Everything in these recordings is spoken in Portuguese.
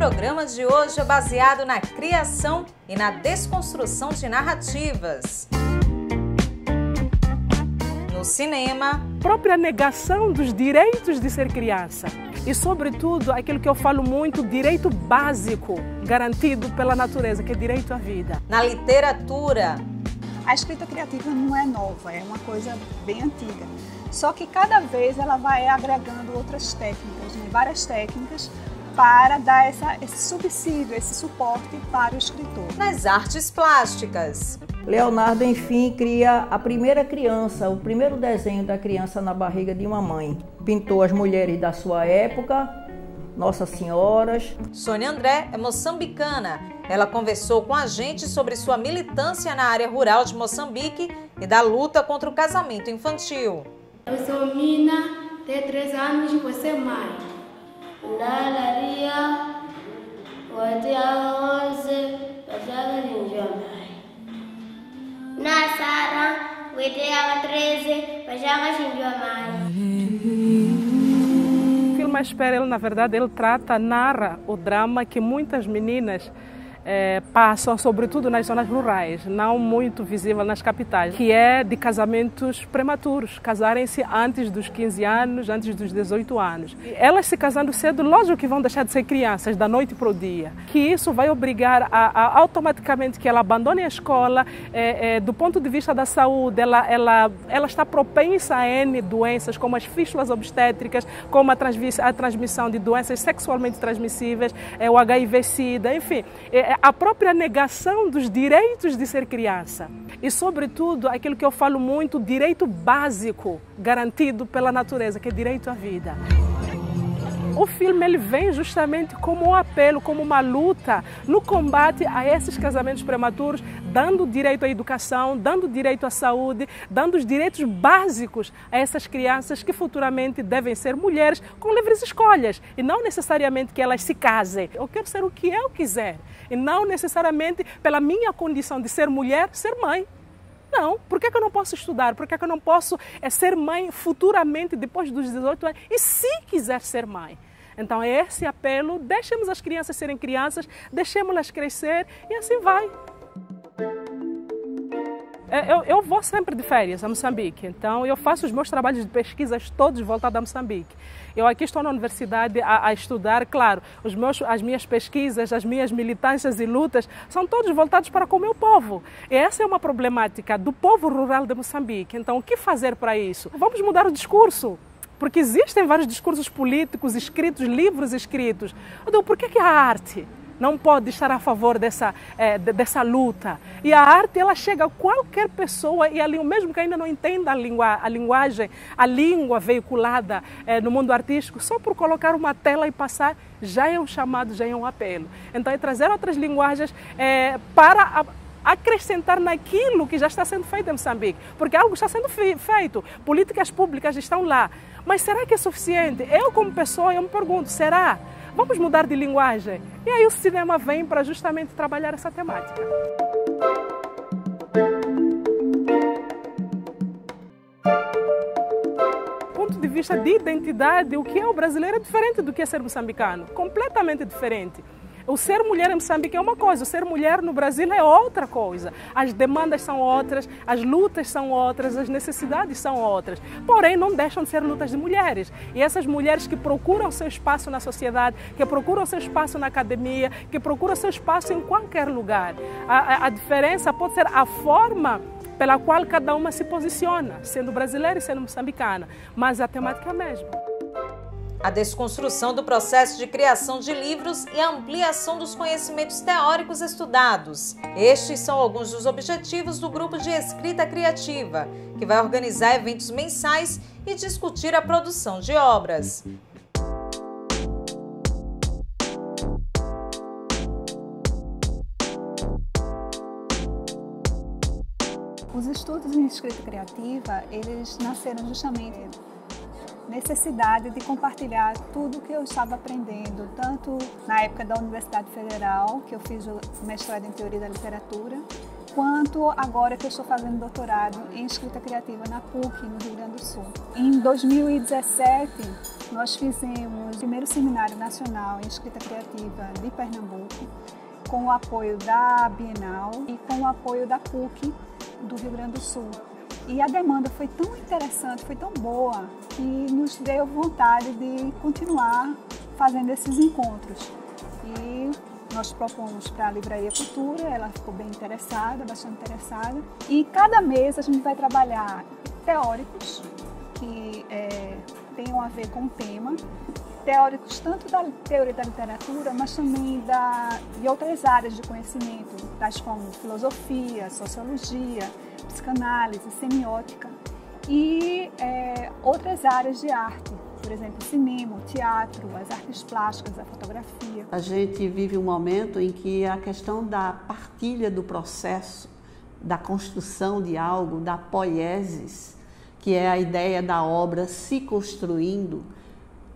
programa de hoje é baseado na criação e na desconstrução de narrativas. No cinema, própria negação dos direitos de ser criança e, sobretudo, aquilo que eu falo muito, direito básico garantido pela natureza, que é direito à vida. Na literatura, a escrita criativa não é nova, é uma coisa bem antiga. Só que cada vez ela vai agregando outras técnicas, várias técnicas, para dar esse subsídio, esse suporte para o escritor. Nas artes plásticas, Leonardo, enfim, cria a primeira criança, o primeiro desenho da criança na barriga de uma mãe. Pintou as mulheres da sua época, Nossas Senhoras. Sônia André é moçambicana. Ela conversou com a gente sobre sua militância na área rural de Moçambique e da luta contra o casamento infantil. Eu sou Mina, tenho 3 anos e você mãe. Lalaria, Nasara, 13, O filme A Espera, ele, na verdade, ele narra o drama que muitas meninas passam, sobretudo nas zonas rurais, não muito visível nas capitais, que é de casamentos prematuros, casarem-se antes dos 15 anos, antes dos 18 anos. E elas se casando cedo, lógico que vão deixar de ser crianças da noite para o dia, que isso vai obrigar a automaticamente que ela abandone a escola, do ponto de vista da saúde, ela está propensa a N doenças, como as fístulas obstétricas, como a transmissão de doenças sexualmente transmissíveis, o HIV-Sida, enfim, a própria negação dos direitos de ser criança e, sobretudo, aquilo que eu falo muito, direito básico garantido pela natureza, que é direito à vida. O filme ele vem justamente como um apelo, como uma luta no combate a esses casamentos prematuros, dando direito à educação, dando direito à saúde, dando os direitos básicos a essas crianças que futuramente devem ser mulheres com livres escolhas e não necessariamente que elas se casem. Eu quero ser o que eu quiser e não necessariamente pela minha condição de ser mulher, ser mãe. Não, por que eu não posso estudar? Por que eu não posso ser mãe futuramente, depois dos 18 anos? E se quiser ser mãe? Então é esse apelo, deixemos as crianças serem crianças, deixemos-las crescer e assim vai. Eu vou sempre de férias a Moçambique, então eu faço os meus trabalhos de pesquisas todos voltados a Moçambique. Eu aqui estou na universidade a estudar, claro, as minhas pesquisas, as minhas militâncias e lutas são todos voltados para com o meu povo. E essa é uma problemática do povo rural de Moçambique. Então o que fazer para isso? Vamos mudar o discurso. Porque existem vários discursos políticos escritos, livros escritos. Então, por que a arte não pode estar a favor dessa luta? E a arte, ela chega a qualquer pessoa, e ali, mesmo que ainda não entenda a linguagem, a língua veiculada no mundo artístico, só por colocar uma tela e passar, já é um chamado, já é um apelo. Então, é trazer outras linguagens para acrescentar naquilo que já está sendo feito em Moçambique, porque algo está sendo feito, políticas públicas estão lá, mas será que é suficiente? Eu como pessoa, eu me pergunto, será? Vamos mudar de linguagem? E aí o cinema vem para justamente trabalhar essa temática. Do ponto de vista de identidade, o que é o brasileiro é diferente do que é ser moçambicano, completamente diferente. O ser mulher em Moçambique é uma coisa, o ser mulher no Brasil é outra coisa. As demandas são outras, as lutas são outras, as necessidades são outras. Porém, não deixam de ser lutas de mulheres. E essas mulheres que procuram seu espaço na sociedade, que procuram seu espaço na academia, que procuram seu espaço em qualquer lugar. A diferença pode ser a forma pela qual cada uma se posiciona, sendo brasileira e sendo moçambicana, mas a temática é a mesma. A desconstrução do processo de criação de livros e a ampliação dos conhecimentos teóricos estudados. Estes são alguns dos objetivos do Grupo de Escrita Criativa, que vai organizar eventos mensais e discutir a produção de obras. Os estudos em escrita criativa, eles nasceram justamente necessidade de compartilhar tudo o que eu estava aprendendo, tanto na época da Universidade Federal, que eu fiz o mestrado em Teoria da Literatura, quanto agora que eu estou fazendo doutorado em escrita criativa na PUC, no Rio Grande do Sul. Em 2017, nós fizemos o primeiro seminário nacional em escrita criativa de Pernambuco, com o apoio da Bienal e com o apoio da PUC do Rio Grande do Sul. E a demanda foi tão interessante, foi tão boa, que nos deu vontade de continuar fazendo esses encontros. E nós propomos para a Livraria Cultura, ela ficou bem interessada, bastante interessada. E cada mês a gente vai trabalhar teóricos que tenham a ver com o tema, teóricos tanto da teoria da literatura, mas também de outras áreas de conhecimento, tais como filosofia, sociologia, psicanálise, semiótica e outras áreas de arte, por exemplo, cinema, o teatro, as artes plásticas, a fotografia. A gente vive um momento em que a questão da partilha do processo, da construção de algo, da poiesis, que é a ideia da obra se construindo,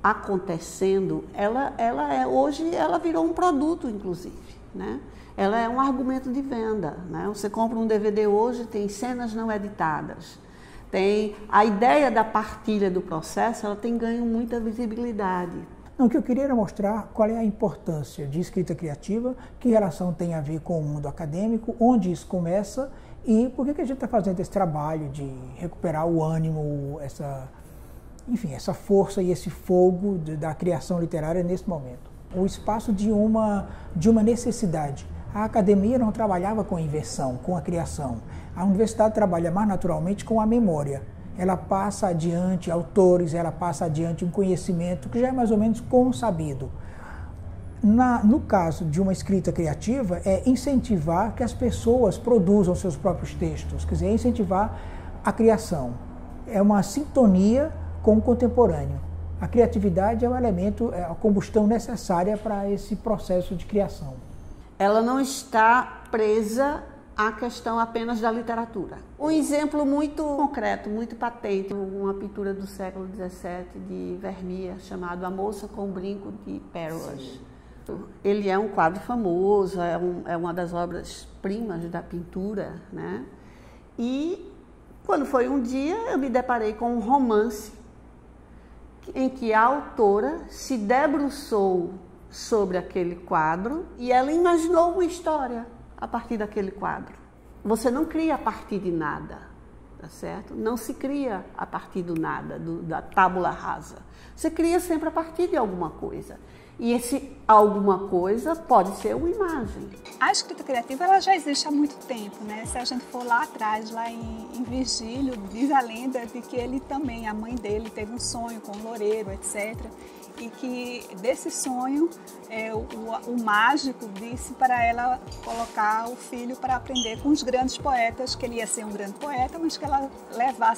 acontecendo, hoje ela virou um produto, inclusive, né? Ela é um argumento de venda, né? Você compra um DVD hoje, tem cenas não editadas, tem a ideia da partilha do processo, ela tem ganho muita visibilidade. Não, o que eu queria era mostrar qual é a importância de escrita criativa, que relação tem a ver com o mundo acadêmico, onde isso começa e por que a gente está fazendo esse trabalho de recuperar o ânimo, essa força e esse fogo da criação literária nesse momento. O espaço de uma necessidade. A academia não trabalhava com a invenção, com a criação. A universidade trabalha mais naturalmente com a memória. Ela passa adiante autores, ela passa adiante um conhecimento que já é mais ou menos consabido. No caso de uma escrita criativa, é incentivar que as pessoas produzam seus próprios textos, quer dizer, é incentivar a criação. É uma sintonia com o contemporâneo. A criatividade é um elemento, é a combustão necessária para esse processo de criação. Ela não está presa à questão apenas da literatura. Um exemplo muito concreto, muito patente, uma pintura do século XVII de Vermeer, chamado A Moça com o Brinco de Pérolas. Ele é um quadro famoso, é uma das obras-primas da pintura, né? E quando foi um dia, eu me deparei com um romance em que a autora se debruçou sobre aquele quadro e ela imaginou uma história a partir daquele quadro. Você não cria a partir de nada, tá certo? Não se cria a partir do nada, da tábula rasa. Você cria sempre a partir de alguma coisa. E esse alguma coisa pode ser uma imagem. A escrita criativa ela já existe há muito tempo, né? Se a gente for lá atrás, lá em Virgílio, diz a lenda de que ele também, a mãe dele, teve um sonho com um loureiro, etc. E que desse sonho, o mágico disse para ela colocar o filho para aprender com os grandes poetas, que ele ia ser um grande poeta, mas que ela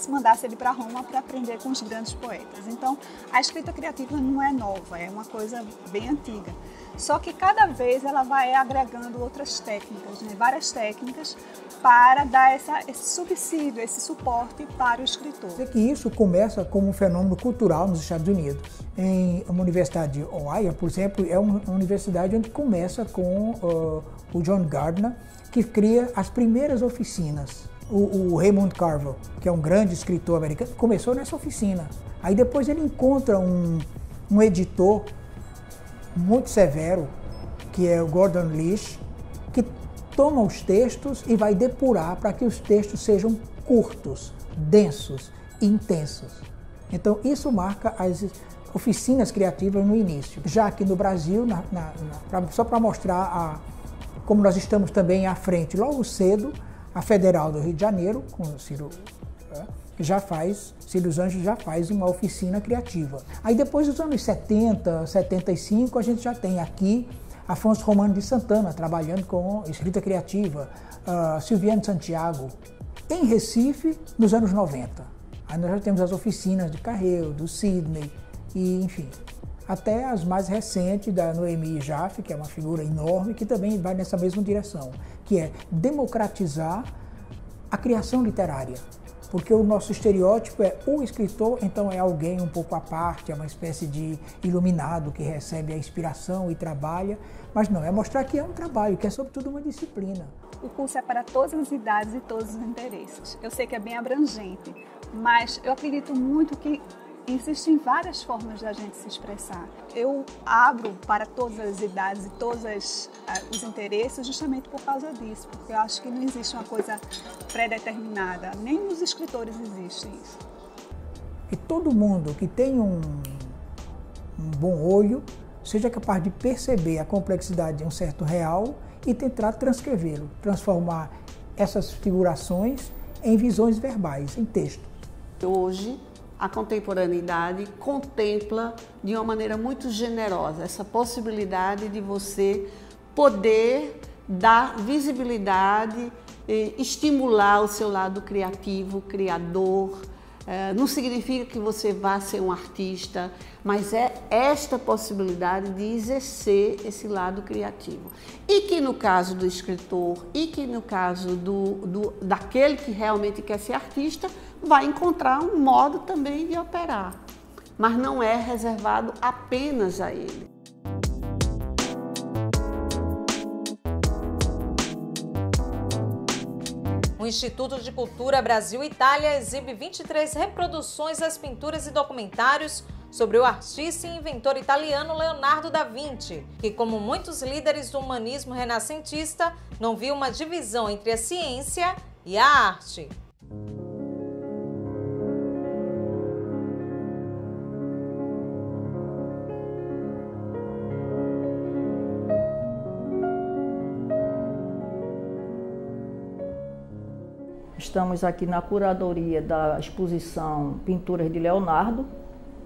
mandasse ele para Roma para aprender com os grandes poetas. Então, a escrita criativa não é nova, é uma coisa bem antiga. Só que cada vez ela vai agregando outras técnicas, né? Várias técnicas, para dar esse subsídio, esse suporte para o escritor. Que isso começa como um fenômeno cultural nos Estados Unidos. Em uma universidade de Ohio, por exemplo, é uma universidade onde começa com o John Gardner, que cria as primeiras oficinas. O Raymond Carver, que é um grande escritor americano, começou nessa oficina. Aí depois ele encontra um editor muito severo, que é o Gordon Lish, que toma os textos e vai depurar para que os textos sejam curtos, densos e intensos. Então isso marca as oficinas criativas no início. Já aqui no Brasil, só para mostrar como nós estamos também à frente, logo cedo, a Federal do Rio de Janeiro, com o Ciro, Ciro dos Anjos já faz uma oficina criativa. Aí depois dos anos 70, 75, a gente já tem aqui Afonso Romano de Santana trabalhando com escrita criativa, Silviane Santiago. Em Recife, nos anos 90. Aí nós já temos as oficinas de Carreu, do Sidney, e enfim, até as mais recentes da Noemi Jaffe, que é uma figura enorme, que também vai nessa mesma direção, que é democratizar a criação literária. Porque o nosso estereótipo é o escritor, então é alguém um pouco à parte, é uma espécie de iluminado que recebe a inspiração e trabalha, mas não, é mostrar que é um trabalho, que é sobretudo uma disciplina. O curso é para todas as idades e todos os interesses. Eu sei que é bem abrangente, mas eu acredito muito que existem várias formas da gente se expressar. Eu abro para todas as idades e todos os interesses justamente por causa disso, porque eu acho que não existe uma coisa pré-determinada, nem nos escritores existe isso. E todo mundo que tem um bom olho seja capaz de perceber a complexidade de um certo real e tentar transcrevê-lo, transformar essas figurações em visões verbais, em texto. Hoje, a contemporaneidade contempla de uma maneira muito generosa essa possibilidade de você poder dar visibilidade, estimular o seu lado criativo, criador. Não significa que você vá ser um artista, mas é esta possibilidade de exercer esse lado criativo. E que no caso do escritor, e que no caso daquele que realmente quer ser artista, vai encontrar um modo também de operar. Mas não é reservado apenas a ele. O Instituto de Cultura Brasil-Itália exibe 23 reproduções das pinturas e documentários sobre o artista e inventor italiano Leonardo da Vinci, que, como muitos líderes do humanismo renascentista, não viu uma divisão entre a ciência e a arte. Estamos aqui na curadoria da exposição Pinturas de Leonardo,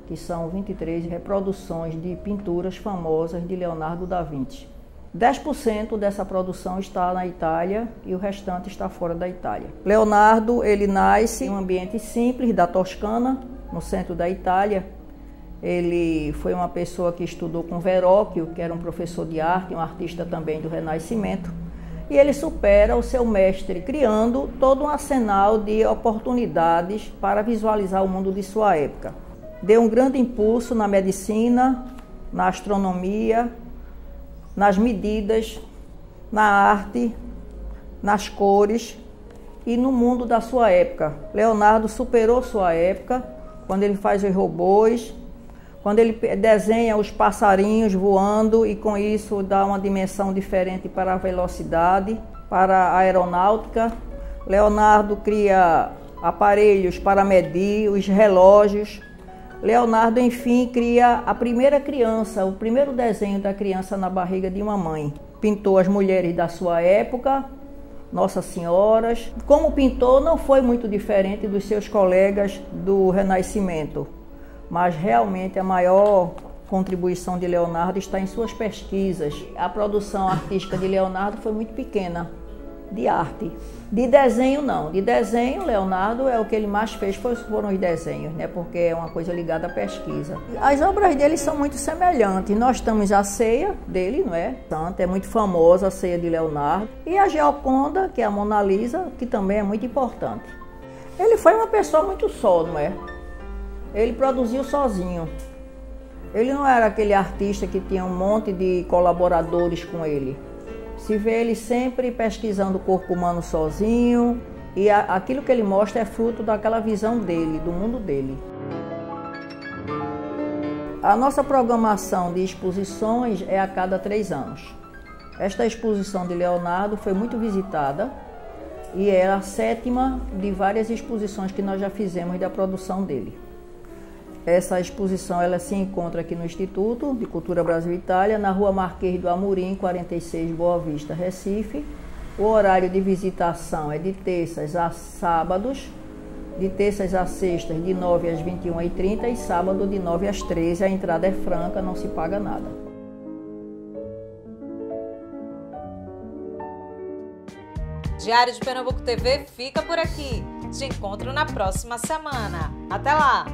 que são 23 reproduções de pinturas famosas de Leonardo da Vinci. 10% dessa produção está na Itália e o restante está fora da Itália. Leonardo, ele nasce em um ambiente simples da Toscana, no centro da Itália. Ele foi uma pessoa que estudou com Verrocchio, que era um professor de arte, um artista também do Renascimento. E ele supera o seu mestre, criando todo um arsenal de oportunidades para visualizar o mundo de sua época. Deu um grande impulso na medicina, na astronomia, nas medidas, na arte, nas cores e no mundo da sua época. Leonardo superou sua época quando ele faz os robôs, quando ele desenha os passarinhos voando e com isso dá uma dimensão diferente para a velocidade, para a aeronáutica. Leonardo cria aparelhos para medir os relógios. Leonardo, enfim, cria a primeira criança, o primeiro desenho da criança na barriga de uma mãe. Pintou as mulheres da sua época, Nossas Senhoras. Como pintor, não foi muito diferente dos seus colegas do Renascimento. Mas realmente a maior contribuição de Leonardo está em suas pesquisas. A produção artística de Leonardo foi muito pequena, de arte. De desenho não, de desenho Leonardo é o que ele mais fez, foram os desenhos, né? Porque é uma coisa ligada à pesquisa. As obras dele são muito semelhantes. Nós temos a ceia dele, não é? É muito famosa a ceia de Leonardo. E a Gioconda, que é a Mona Lisa, que também é muito importante. Ele foi uma pessoa muito só, não é? Ele produziu sozinho. Ele não era aquele artista que tinha um monte de colaboradores com ele. Se vê ele sempre pesquisando o corpo humano sozinho e aquilo que ele mostra é fruto daquela visão dele, do mundo dele. A nossa programação de exposições é a cada 3 anos. Esta exposição de Leonardo foi muito visitada e é a 7ª de várias exposições que nós já fizemos da produção dele. Essa exposição ela se encontra aqui no Instituto de Cultura Brasil-Itália, na Rua Marquês do Amorim, 46, Boa Vista, Recife. O horário de visitação é de terças a sábados, de terças a sextas, de 9 às 21h30 e sábado de 9 às 13h. A entrada é franca, não se paga nada. Diário de Pernambuco TV fica por aqui. Te encontro na próxima semana. Até lá!